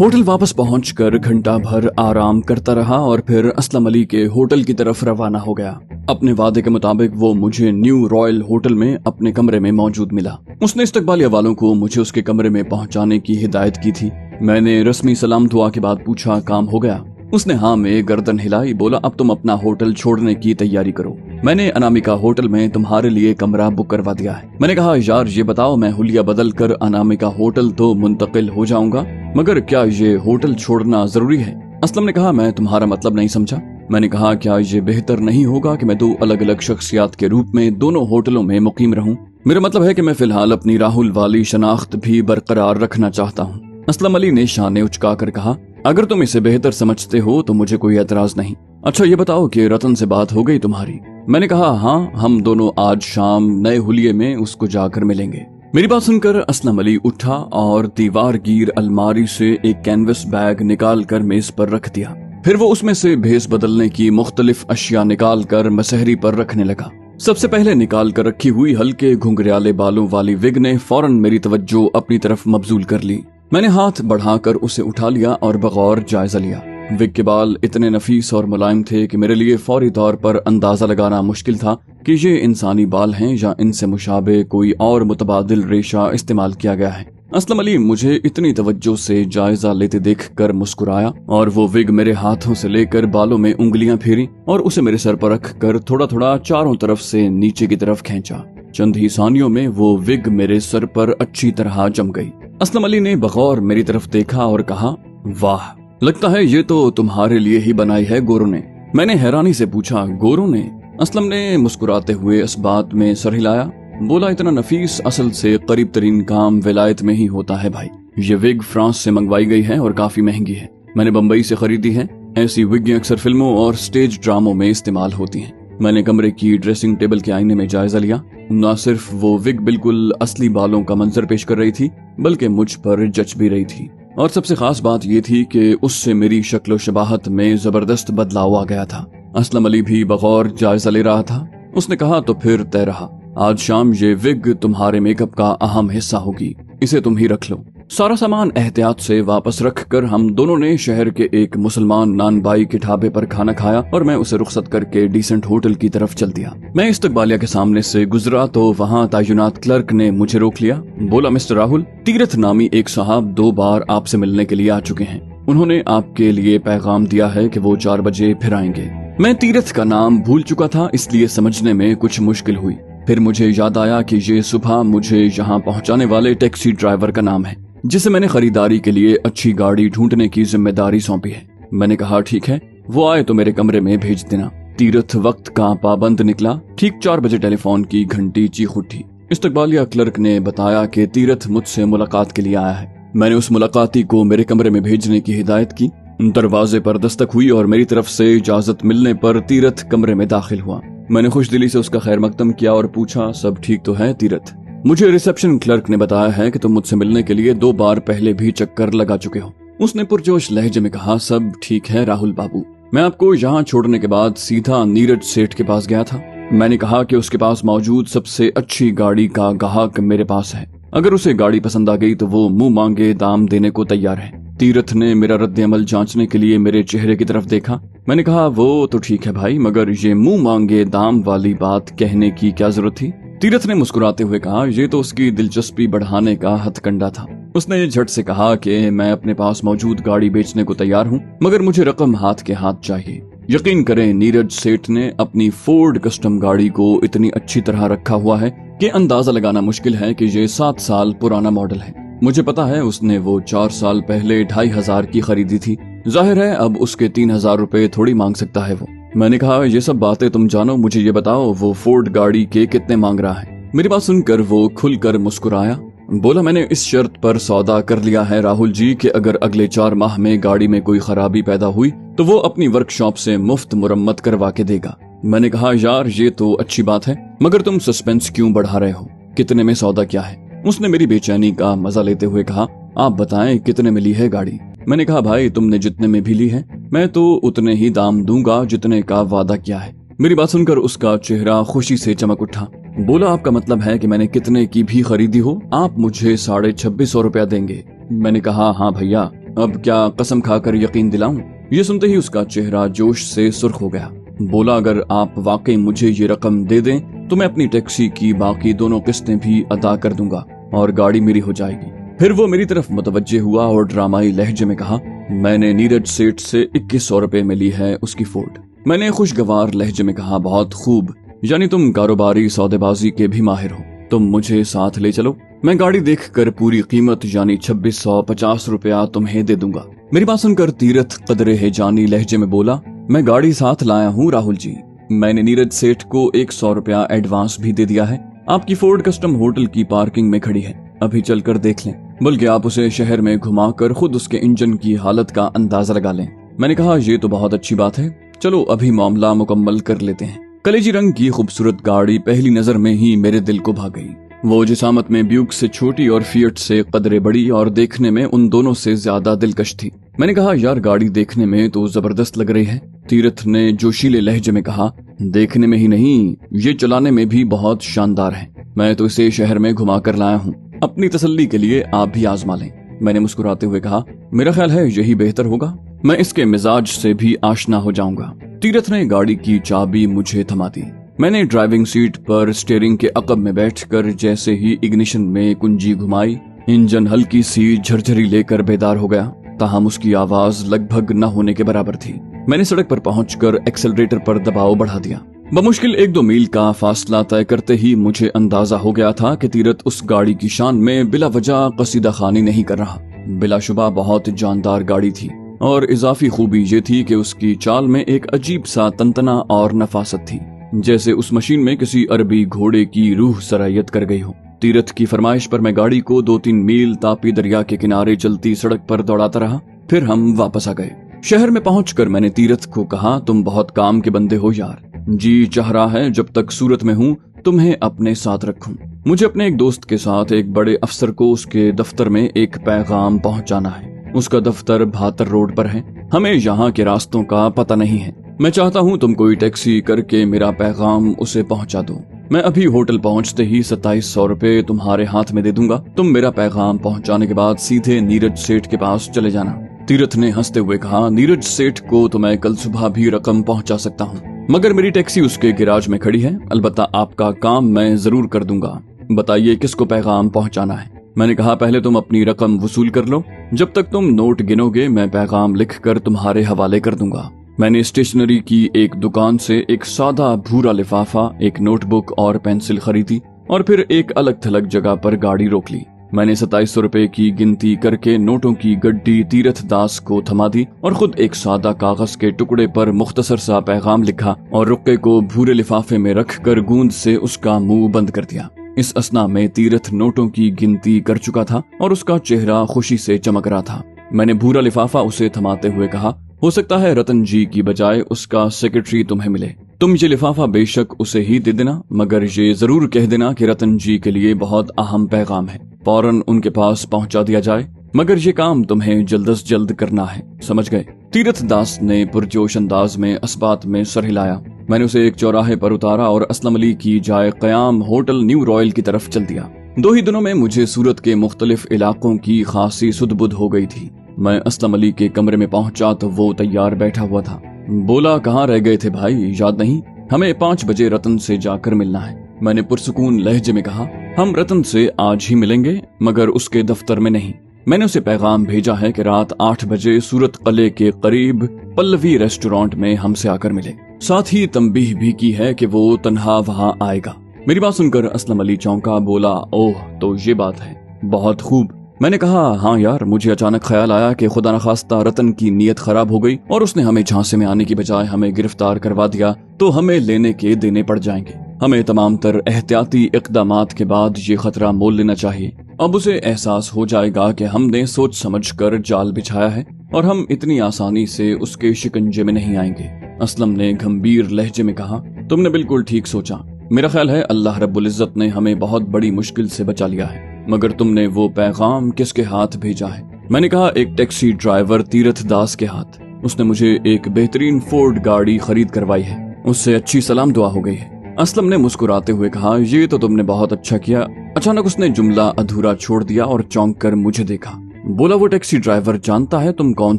Hotel वापस पहुंचकर घंटा भर आराम करता रहा और फिर असलम अली के होटल की तरफ रवाना हो गया। अपने वादे के मुताबिक वो मुझे न्यू रॉयल होटल में अपने कमरे में मौजूद मिला। उसने इस्तकबालिया वालों को मुझे उसके कमरे में पहुंचाने की हिदायत की थी। मैंने रस्मी सलाम दुआ के बाद पूछा, काम हो गया? उसने हाँ में गर्दन हिलाई। बोला, अब तुम अपना होटल छोड़ने की तैयारी करो। मैंने अनामिका होटल में तुम्हारे लिए कमरा बुक करवा दिया है। मैंने कहा, यार ये बताओ, मैं हुलिया बदल कर अनामिका होटल तो मुंतकिल हो जाऊंगा, मगर क्या ये होटल छोड़ना जरूरी है? असलम ने कहा, मैं तुम्हारा मतलब नहीं समझा। मैंने कहा, क्या ये बेहतर नहीं होगा कि मैं दो अलग अलग शख्सियात के रूप में दोनों होटलों में मुकीम रहूं? मेरा मतलब है कि मैं फिलहाल अपनी राहुल वाली शनाख्त भी बरकरार रखना चाहता हूँ। असलम अली ने शाने उचका कर कहा, अगर तुम इसे बेहतर समझते हो तो मुझे कोई एतराज नहीं। अच्छा ये बताओ कि रतन से बात हो गई तुम्हारी? मैंने कहा, हाँ, हम दोनों आज शाम नए हुलिये में उसको जाकर मिलेंगे। मेरी बात सुनकर असलम अली उठा और दीवार गिर अलमारी से एक कैनवस बैग निकाल कर मेज पर रख दिया। फिर वो उसमें से भेस बदलने की मुख्तलिफ अशिया निकाल कर मसहरी पर रखने लगा। सबसे पहले निकाल कर रखी हुई हल्के घुंघराले बालों वाली विग ने फौरन मेरी तवज्जो अपनी तरफ मबजूल कर ली। मैंने हाथ बढ़ाकर उसे उठा लिया और बगौर जायजा लिया। विग के बाल इतने नफीस और मुलायम थे कि मेरे लिए फौरी तौर पर अंदाजा लगाना मुश्किल था कि ये इंसानी बाल हैं या इनसे मुशाबे कोई और मुतबादिल रेशा इस्तेमाल किया गया है। असलम अली मुझे इतनी तवज्जो से जायजा लेते देखकर मुस्कुराया और वो विग मेरे हाथों से लेकर बालों में उंगलियां फेरी और उसे मेरे सर पर रख कर थोड़ा थोड़ा चारों तरफ से नीचे की तरफ खींचा। चंद ही सानियों में वो विग मेरे सर पर अच्छी तरह जम गई। असलम अली ने बगौर मेरी तरफ देखा और कहा, वाह, लगता है ये तो तुम्हारे लिए ही बनाई है गोरों ने। मैंने हैरानी से पूछा, गोरों ने? असलम ने मुस्कुराते हुए इस बात में सर हिलाया। बोला, इतना नफीस असल से करीब तरीन काम विलायत में ही होता है भाई। ये विग फ्रांस से मंगवाई गई है और काफी महंगी है। मैंने बम्बई से खरीदी है। ऐसी विग अक्सर फिल्मों और स्टेज ड्रामों में इस्तेमाल होती हैं। मैंने कमरे की ड्रेसिंग टेबल के आईने में जायजा लिया। न सिर्फ वो विग बिल्कुल असली बालों का मंजर पेश कर रही थी, बल्कि मुझ पर जच भी रही थी। और सबसे खास बात ये थी कि उससे मेरी शक्लो शबाहत में जबरदस्त बदलाव आ गया था। असलम अली भी बगौर जायजा ले रहा था। उसने कहा, तो फिर तय रहा, आज शाम ये विग तुम्हारे मेकअप का अहम हिस्सा होगी, इसे तुम ही रख लो। सारा सामान एहतियात से वापस रख कर हम दोनों ने शहर के एक मुसलमान नान बाई के ढाबे पर खाना खाया और मैं उसे रुखसत करके डिसेंट होटल की तरफ चल दिया। मैं इस्तकबालिया के सामने से गुजरा तो वहाँ तैनात क्लर्क ने मुझे रोक लिया। बोला, मिस्टर राहुल, तीरथ नामी एक साहब 2 बार आपसे मिलने के लिए आ चुके हैं। उन्होंने आपके लिए पैगाम दिया है कि वो 4 बजे फिर आएंगे। मैं तीरथ का नाम भूल चुका था, इसलिए समझने में कुछ मुश्किल हुई। फिर मुझे याद आया कि ये सुबह मुझे यहाँ पहुँचाने वाले टैक्सी ड्राइवर का नाम है, जिसे मैंने खरीदारी के लिए अच्छी गाड़ी ढूंढने की जिम्मेदारी सौंपी है। मैंने कहा, ठीक है, वो आए तो मेरे कमरे में भेज देना। तीरथ वक्त का पाबंद निकला। ठीक 4 बजे टेलीफोन की घंटी चीख उठी। इस्तकबालिया क्लर्क ने बताया कि तीरथ मुझसे मुलाकात के लिए आया है। मैंने उस मुलाकाती को मेरे कमरे में भेजने की हिदायत की। दरवाजे पर दस्तक हुई और मेरी तरफ से इजाजत मिलने पर तीरथ कमरे में दाखिल हुआ। मैंने खुश दिली से उसका खैर मकदम किया और पूछा, सब ठीक तो है तीरथ? मुझे रिसेप्शन क्लर्क ने बताया है कि तुम मुझसे मिलने के लिए 2 बार पहले भी चक्कर लगा चुके हो। उसने पुरजोश लहजे में कहा, सब ठीक है राहुल बाबू। मैं आपको यहाँ छोड़ने के बाद सीधा नीरज सेठ के पास गया था। मैंने कहा कि उसके पास मौजूद सबसे अच्छी गाड़ी का गाहक मेरे पास है। अगर उसे गाड़ी पसंद आ गई तो वो मुंह मांगे दाम देने को तैयार है। तीरथ ने मेरा रद्द अमल जांचने के लिए मेरे चेहरे की तरफ देखा। मैंने कहा, वो तो ठीक है भाई, मगर ये मुंह मांगे दाम वाली बात कहने की क्या जरूरत थी? तीरथ ने मुस्कुराते हुए कहा, ये तो उसकी दिलचस्पी बढ़ाने का हथकंडा था। उसने झट से कहा कि मैं अपने पास मौजूद गाड़ी बेचने को तैयार हूँ, मगर मुझे रकम हाथ के हाथ चाहिए। यकीन करें, नीरज सेठ ने अपनी फोर्ड कस्टम गाड़ी को इतनी अच्छी तरह रखा हुआ है कि अंदाजा लगाना मुश्किल है कि ये 7 साल पुराना मॉडल है। मुझे पता है उसने वो 4 साल पहले 2500 की खरीदी थी। जाहिर है अब उसके 3000 रुपए थोड़ी मांग सकता है वो। मैंने कहा, ये सब बातें तुम जानो, मुझे ये बताओ वो फोर्ड गाड़ी के कितने मांग रहा है? मेरी बात सुनकर वो खुलकर मुस्कुराया। बोला, मैंने इस शर्त पर सौदा कर लिया है राहुल जी कि अगर अगले 4 माह में गाड़ी में कोई खराबी पैदा हुई तो वो अपनी वर्कशॉप से मुफ्त मुरम्मत करवा के देगा। मैंने कहा, यार ये तो अच्छी बात है, मगर तुम सस्पेंस क्यों बढ़ा रहे हो? कितने में सौदा क्या है? उसने मेरी बेचैनी का मजा लेते हुए कहा, आप बताएं कितने में ली है गाड़ी? मैंने कहा, भाई तुमने जितने में भी ली है मैं तो उतने ही दाम दूंगा जितने का वादा किया है। मेरी बात सुनकर उसका चेहरा खुशी से चमक उठा। बोला, आपका मतलब है कि मैंने कितने की भी खरीदी हो आप मुझे 2650 रुपया देंगे? मैंने कहा, हाँ भैया, अब क्या कसम खाकर यकीन दिलाऊं? ये सुनते ही उसका चेहरा जोश से सुर्ख हो गया। बोला, अगर आप वाकई मुझे ये रकम दे दें तो मैं अपनी टैक्सी की बाकी दोनों किस्तें भी अदा कर दूंगा और गाड़ी मेरी हो जाएगी। फिर वो मेरी तरफ मुतवज्जे हुआ और ड्रामाई लहजे में कहा, मैंने नीरज सेठ से 2100 रुपए में ली है उसकी फोर्ड। मैंने खुशगवार लहजे में कहा, बहुत खूब, यानी तुम कारोबारी सौदेबाजी के भी माहिर हो, तुम मुझे साथ ले चलो। मैं गाड़ी देखकर पूरी कीमत यानी 2650 रुपया तुम्हें दे दूंगा। मेरी बात सुनकर तीरथ कदरे हेजानी लहजे में बोला, मैं गाड़ी साथ लाया हूँ राहुल जी, मैंने नीरज सेठ को 100 रुपया एडवांस भी दे दिया है। आपकी फोर्ड कस्टम होटल की पार्किंग में खड़ी है, अभी चलकर देख लें, बल्कि आप उसे शहर में घुमाकर खुद उसके इंजन की हालत का अंदाजा लगा लें। मैंने कहा, ये तो बहुत अच्छी बात है, चलो अभी मामला मुकम्मल कर लेते हैं। कलेजी रंग की खूबसूरत गाड़ी पहली नजर में ही मेरे दिल को भा गई। वो जिसामत में ब्यूक से छोटी और फिएट से कदरे बड़ी और देखने में उन दोनों से ज्यादा दिलकश थी। मैंने कहा, यार गाड़ी देखने में तो जबरदस्त लग रही है। तीरथ ने जोशीले लहजे में कहा, देखने में ही नहीं, ये चलाने में भी बहुत शानदार है। मैं तो इसे शहर में घुमा कर लाया हूँ, अपनी तसल्ली के लिए आप भी आजमा लें। मैंने मुस्कुराते हुए कहा, मेरा ख्याल है यही बेहतर होगा, मैं इसके मिजाज से भी आशना हो जाऊंगा। तीरथ ने गाड़ी की चाबी मुझे थमा दी। मैंने ड्राइविंग सीट पर स्टीयरिंग के अकब में बैठकर जैसे ही इग्निशन में कुंजी घुमाई, इंजन हल्की सी झरझरी लेकर बेदार हो गया, ताहम उसकी आवाज लगभग न होने के बराबर थी। मैंने सड़क पर पहुंचकर एक्सेलरेटर पर दबाव बढ़ा दिया। बमुश्किल 1-2 मील का फासला तय करते ही मुझे अंदाजा हो गया था कि तीरथ उस गाड़ी की शान में बिला वजह कसीदा खानी नहीं कर रहा। बिलाशुबा बहुत जानदार गाड़ी थी और इजाफी खूबी ये थी कि उसकी चाल में एक अजीब सा तंतना और नफासत थी, जैसे उस मशीन में किसी अरबी घोड़े की रूह सरायत कर गई हो। तीरथ की फरमाइश पर मैं गाड़ी को 2-3 मील तापी दरिया के किनारे चलती सड़क पर दौड़ाता रहा। फिर हम वापस आ गए। शहर में पहुंचकर मैंने तीरथ को कहा, तुम बहुत काम के बंदे हो यार, जी चाह रहा है जब तक सूरत में हूँ तुम्हें अपने साथ रखूं। मुझे अपने एक दोस्त के साथ एक बड़े अफसर को उसके दफ्तर में एक पैगाम पहुंचाना है। उसका दफ्तर भातर रोड पर है, हमें यहाँ के रास्तों का पता नहीं है। मैं चाहता हूँ तुम कोई टैक्सी करके मेरा पैगाम उसे पहुँचा दो। मैं अभी होटल पहुँचते ही 2700 रुपए तुम्हारे हाथ में दे दूंगा। तुम मेरा पैगाम पहुँचाने के बाद सीधे नीरज सेठ के पास चले जाना। तीरथ ने हंसते हुए कहा, नीरज सेठ को तो मैं कल सुबह भी रकम पहुँचा सकता हूँ, मगर मेरी टैक्सी उसके गैराज में खड़ी है। अलबत्ता आपका काम मैं जरूर कर दूंगा। बताइए किसको पैगाम पहुँचाना है। मैंने कहा, पहले तुम अपनी रकम वसूल कर लो, जब तक तुम नोट गिनोगे मैं पैगाम लिखकर तुम्हारे हवाले कर दूंगा। मैंने स्टेशनरी की एक दुकान से एक सादा भूरा लिफाफा, एक नोटबुक और पेंसिल खरीदी और फिर एक अलग थलग जगह पर गाड़ी रोक ली। मैंने 2700 रुपए की गिनती करके नोटों की गड्डी तीरथ दास को थमा दी और खुद एक सादा कागज के टुकड़े पर मुख्तसर सा पैगाम लिखा और रुक्के को भूरे लिफाफे में रखकर गूंद से उसका मुंह बंद कर दिया। इस असना में तीरथ नोटों की गिनती कर चुका था और उसका चेहरा खुशी से चमक रहा था। मैंने भूरा लिफाफा उसे थमाते हुए कहा, हो सकता है रतन जी की बजाय उसका सेक्रेटरी तुम्हें मिले। तुम ये लिफाफा बेशक उसे ही दे देना, मगर ये जरूर कह देना कि रतन जी के लिए बहुत अहम पैगाम है, फौरन उनके पास पहुंचा दिया जाए, मगर ये काम तुम्हें जल्द से जल्द करना है, समझ गए। तीरथ दास ने पुरजोश अंदाज में अस्बात में सर हिलाया। मैंने उसे एक चौराहे पर उतारा और असलम अली की जाए कयाम होटल न्यू रॉयल की तरफ चल दिया। 2 ही दिनों में मुझे सूरत के मुख्तलिफ इलाकों की खासी सुध-बुध हो गई थी। मैं असलम अली के कमरे में पहुंचा तो वो तैयार बैठा हुआ था। बोला, कहाँ रह गए थे भाई, याद नहीं? हमें 5 बजे रतन से जाकर मिलना है। मैंने पुरसुकून लहजे में कहा, हम रतन से आज ही मिलेंगे, मगर उसके दफ्तर में नहीं। मैंने उसे पैगाम भेजा है कि रात 8 बजे सूरत कले के करीब पल्लवी रेस्टोरेंट में हमसे आकर मिले। साथ ही तंबीह भी की है कि वो तन्हा वहाँ आएगा। मेरी बात सुनकर असलम अली चौंका। बोला, ओह तो ये बात है, बहुत खूब। मैंने कहा, हाँ यार, मुझे अचानक ख्याल आया कि खुदा न खास्ता रतन की नीयत खराब हो गई और उसने हमें झांसे में आने की बजाय हमें गिरफ्तार करवा दिया तो हमें लेने के देने पड़ जाएंगे। हमें तमाम तर एहतियाती इक़दामात के बाद ये खतरा मोल लेना चाहिए। अब उसे एहसास हो जाएगा कि हमने सोच समझ कर जाल बिछाया है और हम इतनी आसानी से उसके शिकंजे में नहीं आएंगे। असलम ने गंभीर लहजे में कहा, तुमने बिल्कुल ठीक सोचा। मेरा ख्याल है अल्लाह रब्बुल इज्जत ने हमें बहुत बड़ी मुश्किल से बचा लिया है, मगर तुमने वो पैगाम किसके हाथ भेजा है? मैंने कहा, एक टैक्सी ड्राइवर तीरथ दास के हाथ। उसने मुझे एक बेहतरीन फोर्ड गाड़ी खरीद करवाई है, उससे अच्छी सलाम दुआ हो गई है। असलम ने मुस्कुराते हुए कहा, ये तो तुमने बहुत अच्छा किया। अचानक उसने जुमला अधूरा छोड़ दिया और चौंक कर मुझे देखा। बोला वो टैक्सी ड्राइवर जानता है तुम कौन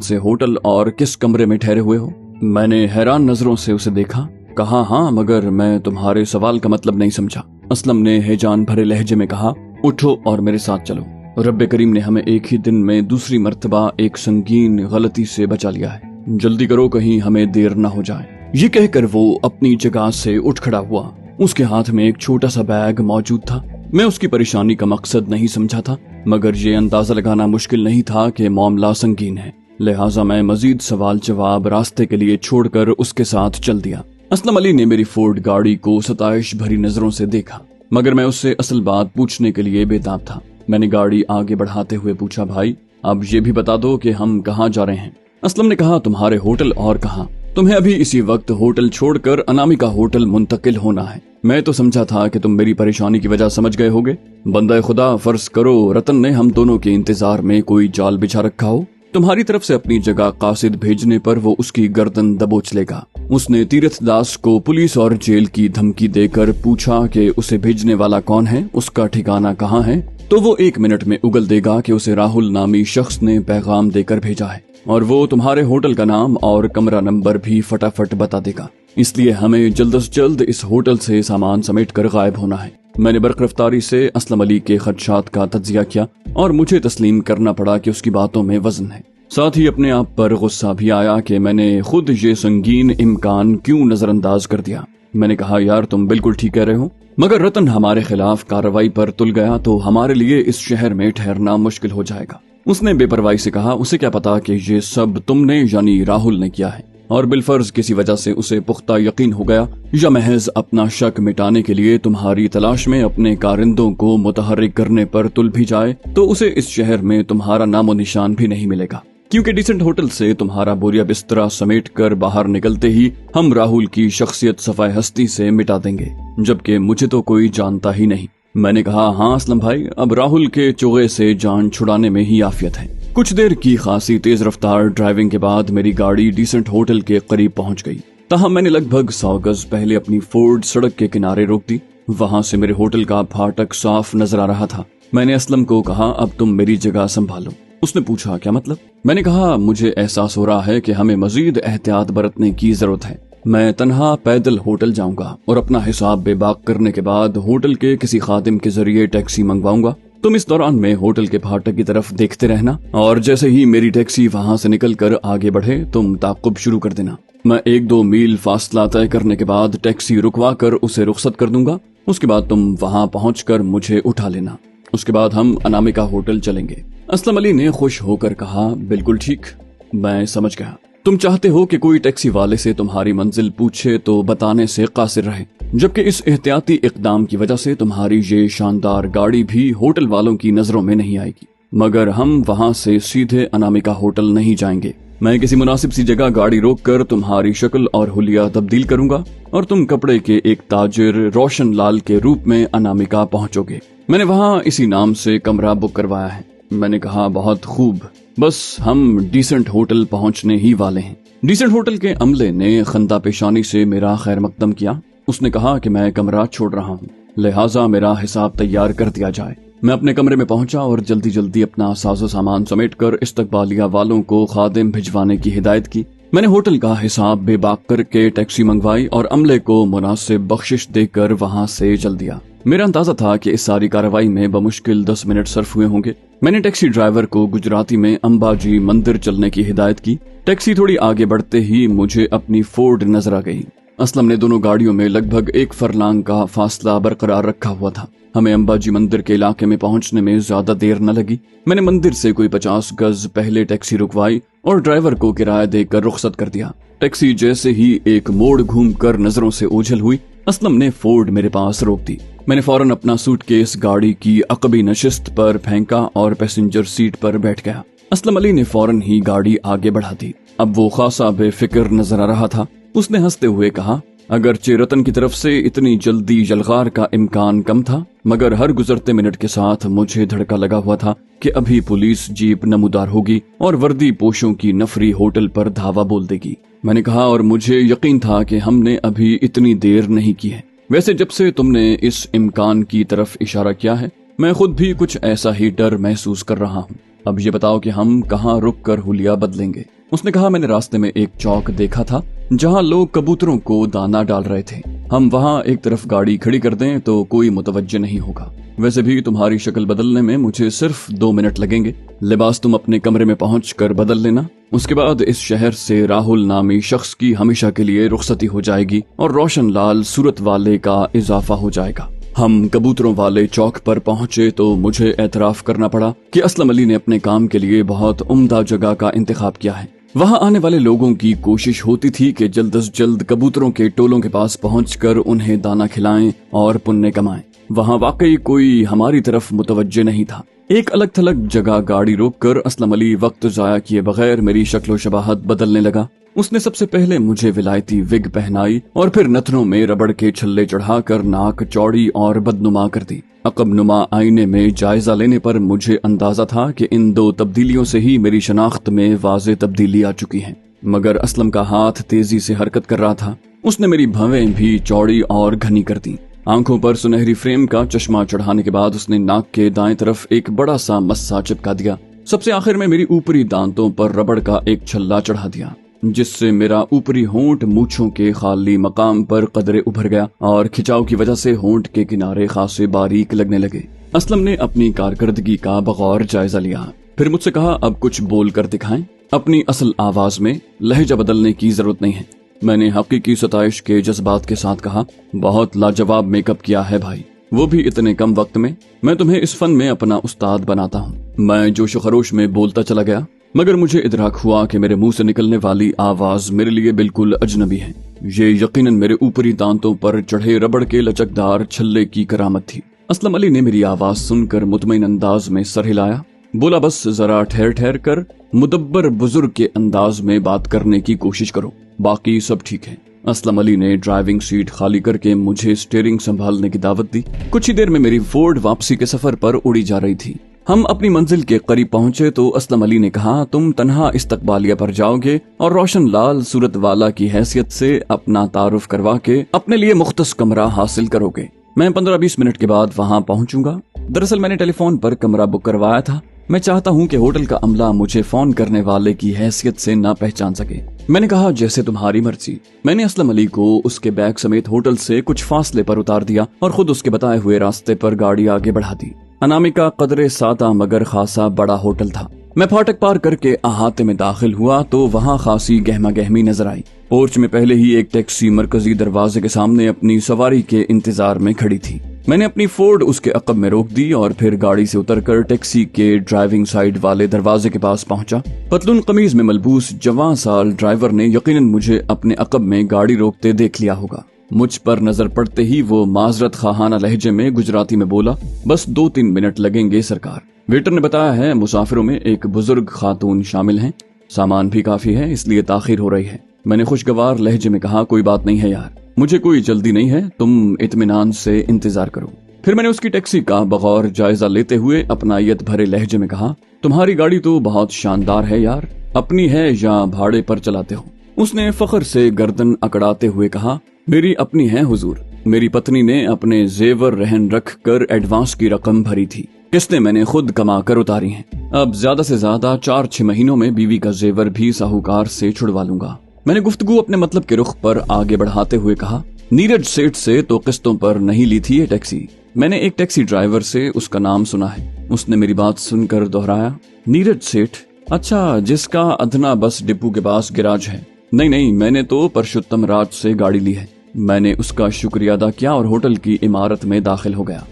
से होटल और किस कमरे में ठहरे हुए हो। मैंने हैरान नजरों से उसे देखा। कहा हाँ, मगर मैं तुम्हारे सवाल का मतलब नहीं समझा। असलम ने हैजान भरे लहजे में कहा, उठो और मेरे साथ चलो। रब्बे करीम ने हमें एक ही दिन में दूसरी मर्तबा एक संगीन गलती से बचा लिया है। जल्दी करो, कहीं हमें देर न हो जाए। ये कहकर वो अपनी जगह से उठ खड़ा हुआ। उसके हाथ में एक छोटा सा बैग मौजूद था। मैं उसकी परेशानी का मकसद नहीं समझा था, मगर ये अंदाजा लगाना मुश्किल नहीं था कि मामला संगीन है। लिहाजा मैं मजीद सवाल जवाब रास्ते के लिए छोड़कर उसके साथ चल दिया। असलम अली ने मेरी फोर्ड गाड़ी को सताइश भरी नजरों से देखा, मगर मैं उससे असल बात पूछने के लिए बेताब था। मैंने गाड़ी आगे बढ़ाते हुए पूछा, भाई अब ये भी बता दो कि हम कहाँ जा रहे हैं। असलम ने कहा, तुम्हारे होटल और कहाँ। तुम्हें अभी इसी वक्त होटल छोड़कर अनामिका होटल मुंतकिल होना है। मैं तो समझा था कि तुम मेरी परेशानी की वजह समझ गए होगे। बंदा खुदा, फर्ज करो रतन ने हम दोनों के इंतजार में कोई जाल बिछा रखा हो। तुम्हारी तरफ से अपनी जगह कासिद भेजने पर वो उसकी गर्दन दबोच लेगा। उसने तीरथ दास को पुलिस और जेल की धमकी देकर पूछा कि उसे भेजने वाला कौन है, उसका ठिकाना कहाँ है, तो वो 1 मिनट में उगल देगा कि उसे राहुल नामी शख्स ने पैगाम देकर भेजा है, और वो तुम्हारे होटल का नाम और कमरा नंबर भी फटाफट बता देगा। इसलिए हमें जल्द से जल्द इस होटल से सामान समेट कर गायब होना है। मैंने बरक़रफ्तारी से असलम अली के खदशात का तज्जिया किया और मुझे तस्लीम करना पड़ा कि उसकी बातों में वजन है। साथ ही अपने आप पर गुस्सा भी आया कि मैंने खुद ये संगीन इम्कान क्यों नजरअंदाज कर दिया। मैंने कहा, यार तुम बिल्कुल ठीक कह रहे हो, मगर रतन हमारे खिलाफ कार्रवाई पर तुल गया तो हमारे लिए इस शहर में ठहरना मुश्किल हो जाएगा। उसने बेपरवाही से कहा, उसे क्या पता कि ये सब तुमने यानी राहुल ने किया है, और बिलफर्ज किसी वजह से उसे पुख्ता यकीन हो गया, या महज अपना शक मिटाने के लिए तुम्हारी तलाश में अपने कारिंदों को मुतहर्रिक करने पर तुल भी जाए तो उसे इस शहर में तुम्हारा नामो निशान भी नहीं मिलेगा, क्योंकि डिसेंट होटल से तुम्हारा बोरिया बिस्तरा समेट कर बाहर निकलते ही हम राहुल की शख्सियत सफाए हस्ती से मिटा देंगे, जबकि मुझे तो कोई जानता ही नहीं। मैंने कहा, हाँ असलम भाई, अब राहुल के चोगे से जान छुड़ाने में ही आफियत है। कुछ देर की खासी तेज रफ्तार ड्राइविंग के बाद मेरी गाड़ी डिसेंट होटल के करीब पहुंच गई। तहाँ मैंने लगभग 100 गज पहले अपनी फोर्ड सड़क के किनारे रोक दी। वहां से मेरे होटल का फाटक साफ नजर आ रहा था। मैंने असलम को कहा, अब तुम मेरी जगह संभालो। उसने पूछा, क्या मतलब? मैंने कहा, मुझे एहसास हो रहा है कि हमें मजीद एहतियात बरतने की जरूरत है। मैं तन्हा पैदल होटल जाऊंगा और अपना हिसाब बेबाक करने के बाद होटल के किसी खादिम के जरिए टैक्सी मंगवाऊंगा। तुम इस दौरान में होटल के फाटक की तरफ देखते रहना, और जैसे ही मेरी टैक्सी वहां से निकलकर आगे बढ़े तुम ताक़ुब शुरू कर देना। मैं 1-2 मील फासला तय करने के बाद टैक्सी रुकवा कर उसे रुखसत कर दूंगा। उसके बाद तुम वहां पहुंचकर मुझे उठा लेना। उसके बाद हम अनामिका होटल चलेंगे। असलम अली ने खुश होकर कहा, बिल्कुल ठीक, मैं समझ गया। तुम चाहते हो कि कोई टैक्सी वाले से तुम्हारी मंजिल पूछे तो बताने से कासिर रहे, जबकि इस एहतियाती इकदाम की वजह से तुम्हारी ये शानदार गाड़ी भी होटल वालों की नजरों में नहीं आएगी। मगर हम वहां से सीधे अनामिका होटल नहीं जाएंगे। मैं किसी मुनासिब सी जगह गाड़ी रोककर तुम्हारी शक्ल और हुलिया तब्दील करूंगा और तुम कपड़े के एक ताजिर रोशन लाल के रूप में अनामिका पहुंचोगे। मैंने वहां इसी नाम से कमरा बुक करवाया है। मैंने कहा, बहुत खूब, बस हम डिसेंट होटल पहुंचने ही वाले हैं। डिसेंट होटल के अमले ने खंदा पेशानी से मेरा खैर मकदम किया। उसने कहा कि मैं कमरा छोड़ रहा हूँ, लिहाजा मेरा हिसाब तैयार कर दिया जाए। मैं अपने कमरे में पहुंचा और जल्दी जल्दी अपना साजो सामान समेटकर इस्तकबालिया वालों को खादिम भिजवाने की हिदायत की। मैंने होटल का हिसाब बेबाक करके टैक्सी मंगवाई और अमले को मुनासिब बख्शिश देकर वहां से चल दिया। मेरा अंदाजा था कि इस सारी कार्रवाई में बमुश्किल 10 मिनट सर्फ हुए होंगे। मैंने टैक्सी ड्राइवर को गुजराती में अंबाजी मंदिर चलने की हिदायत की। टैक्सी थोड़ी आगे बढ़ते ही मुझे अपनी फोर्ड नजर आ गई। असलम ने दोनों गाड़ियों में लगभग 1 फरलांग का फासला बरकरार रखा हुआ था। हमें अंबाजी मंदिर के इलाके में पहुंचने में ज्यादा देर न लगी। मैंने मंदिर से कोई 50 गज पहले टैक्सी रुकवाई और ड्राइवर को किराया देकर रुखसत कर दिया। टैक्सी जैसे ही एक मोड़ घूमकर नजरों से ओझल हुई, असलम ने फोर्ड मेरे पास रोक दी। मैंने फौरन अपना सूटकेस गाड़ी की अकबी नशिस्त पर फेंका और पैसेंजर सीट पर बैठ गया। असलम अली ने फौरन ही गाड़ी आगे बढ़ा दी। अब वो खासा बेफिक्र नजर आ रहा था। उसने हंसते हुए कहा, अगरचे रतन की तरफ से इतनी जल्दी जलगार का इम्कान कम था, मगर हर गुजरते मिनट के साथ मुझे धड़का लगा हुआ था कि अभी पुलिस जीप नमूदार होगी और वर्दी पोशों की नफरी होटल पर धावा बोल देगी। मैंने कहा, और मुझे यकीन था कि हमने अभी इतनी देर नहीं की है। वैसे जब से तुमने इस इम्कान की तरफ इशारा किया है, मैं खुद भी कुछ ऐसा ही डर महसूस कर रहा हूँ। अब ये बताओ कि हम कहाँ रुक कर हुलिया बदलेंगे। उसने कहा, मैंने रास्ते में एक चौक देखा था जहाँ लोग कबूतरों को दाना डाल रहे थे। हम वहाँ एक तरफ गाड़ी खड़ी कर दें तो कोई मुतवज्जे नहीं होगा। वैसे भी तुम्हारी शक्ल बदलने में मुझे सिर्फ 2 मिनट लगेंगे। लिबास तुम अपने कमरे में पहुँच कर बदल लेना। उसके बाद इस शहर से राहुल नामी शख्स की हमेशा के लिए रुखसती हो जाएगी और रोशन लाल सूरत वाले का इजाफा हो जाएगा। हम कबूतरों वाले चौक पर पहुंचे तो मुझे एतराफ करना पड़ा कि असलम अली ने अपने काम के लिए बहुत उम्दा जगह का इंतखाब किया है। वहां आने वाले लोगों की कोशिश होती थी कि जल्द से जल्द कबूतरों के टोलों के पास पहुंचकर उन्हें दाना खिलाएं और पुण्य कमाएं। वहां वाकई कोई हमारी तरफ मुतवज्जे नहीं था। एक अलग थलग जगह गाड़ी रोककर असलम अली वक्त जाया किए बगैर मेरी शक्लो शबाहत बदलने लगा। उसने सबसे पहले मुझे विलायती विग पहनाई और फिर नथनों में रबड़ के छल्ले चढ़ाकर नाक चौड़ी और बदनुमा कर दी। अकबनुमा आईने में जायजा लेने पर मुझे अंदाजा था कि इन 2 तब्दीलियों से ही मेरी शनाख्त में वाज़े तब्दीली आ चुकी है। मगर असलम का हाथ तेजी से हरकत कर रहा था। उसने मेरी भवें भी चौड़ी और घनी कर दी। आंखों पर सुनहरी फ्रेम का चश्मा चढ़ाने के बाद उसने नाक के दाएं तरफ एक बड़ा सा मस्सा चिपका दिया। सबसे आखिर में मेरी ऊपरी दांतों पर रबड़ का एक छल्ला चढ़ा दिया, जिससे मेरा ऊपरी होंठ मूंछों के खाली मकाम पर कदरे उभर गया और खिंचाव की वजह से होंठ के किनारे खासे बारीक लगने लगे। असलम ने अपनी कारकर्दगी का बगौर जायजा लिया। फिर मुझसे कहा, अब कुछ बोल कर दिखाएं। अपनी असल आवाज में लहजा बदलने की जरूरत नहीं है। मैंने हकीकी सताइश के जज्बात के साथ कहा, बहुत लाजवाब मेकअप किया है भाई, वो भी इतने कम वक्त में। मैं तुम्हें इस फन में अपना उस्ताद बनाता हूँ। मैं जोश खरोश में बोलता चला गया, मगर मुझे इदराक हुआ कि मेरे मुंह से निकलने वाली आवाज मेरे लिए बिल्कुल अजनबी है। ये यकीनन मेरे ऊपरी दांतों पर चढ़े रबड़ के लचकदार छल्ले की करामत थी। असलम अली ने मेरी आवाज सुनकर मुतमईन अंदाज में सर हिलाया। बोला, बस जरा ठहर ठहर कर मुदब्बर बुजुर्ग के अंदाज में बात करने की कोशिश करो, बाकी सब ठीक है। असलम अली ने ड्राइविंग सीट खाली करके मुझे स्टीयरिंग संभालने की दावत दी। कुछ ही देर में मेरी फोर्ड वापसी के सफर पर उड़ी जा रही थी। हम अपनी मंजिल के करीब पहुंचे तो असलम अली ने कहा, तुम तन्हा इस्तकबालिया पर जाओगे और रोशन लाल सूरत वाला की हैसियत से अपना तारुफ करवा के अपने लिए मुख्तस कमरा हासिल करोगे। मैं 15-20 मिनट के बाद वहां पहुंचूंगा। दरअसल मैंने टेलीफोन पर कमरा बुक करवाया था। मैं चाहता हूं कि होटल का अमला मुझे फोन करने वाले की हैसियत से ना पहचान सके। मैंने कहा, जैसे तुम्हारी मर्जी। मैंने असलम अली को उसके बैग समेत होटल से कुछ फासले पर उतार दिया और खुद उसके बताए हुए रास्ते पर गाड़ी आगे बढ़ा दी। अनामिका कदरे सादा मगर खासा बड़ा होटल था। मैं फाटक पार करके अहाते में दाखिल हुआ तो वहाँ खासी गहमा गहमी नजर आई। पोर्च में पहले ही एक टैक्सी मरकजी दरवाजे के सामने अपनी सवारी के इंतजार में खड़ी थी। मैंने अपनी फोर्ड उसके अकब में रोक दी और फिर गाड़ी से उतरकर टैक्सी के ड्राइविंग साइड वाले दरवाजे के पास पहुंचा। पतलून कमीज में मलबूस जवान साल ड्राइवर ने यकीनन मुझे अपने अकब में गाड़ी रोकते देख लिया होगा। मुझ पर नजर पड़ते ही वो माजरत खाहाना लहजे में गुजराती में बोला, बस 2-3 मिनट लगेंगे सरकार। वेटर ने बताया है मुसाफिरों में एक बुजुर्ग खातून शामिल हैं, सामान भी काफी है इसलिए ताखिर हो रही है। मैंने खुशगवार लहजे में कहा, कोई बात नहीं है यार, मुझे कोई जल्दी नहीं है, तुम इत्मीनान से इंतजार करो। फिर मैंने उसकी टैक्सी का बगौर जायजा लेते हुए अपनायत भरे लहजे में कहा, तुम्हारी गाड़ी तो बहुत शानदार है यार, अपनी है या भाड़े पर चलाते हो? उसने फख्र से गर्दन अकड़ाते हुए कहा, मेरी अपनी है हुजूर। मेरी पत्नी ने अपने जेवर रहन रख कर एडवांस की रकम भरी थी, किस्तें मैंने खुद कमा कर उतारी हैं। अब ज्यादा से ज्यादा 4-6 महीनों में बीवी का जेवर भी साहूकार से छुड़वा लूंगा। मैंने गुफ्तगू अपने मतलब के रुख पर आगे बढ़ाते हुए कहा, नीरज सेठ से तो किस्तों पर नहीं ली थी ये टैक्सी। मैंने एक टैक्सी ड्राइवर से उसका नाम सुना है। उसने मेरी बात सुनकर दोहराया, नीरज सेठ? अच्छा, जिसका अधना बस डिपो के पास गिराज है। नहीं, मैंने तो परशुत्तम राज से गाड़ी ली है। मैंने उसका शुक्रिया अदा किया और होटल की इमारत में दाखिल हो गया।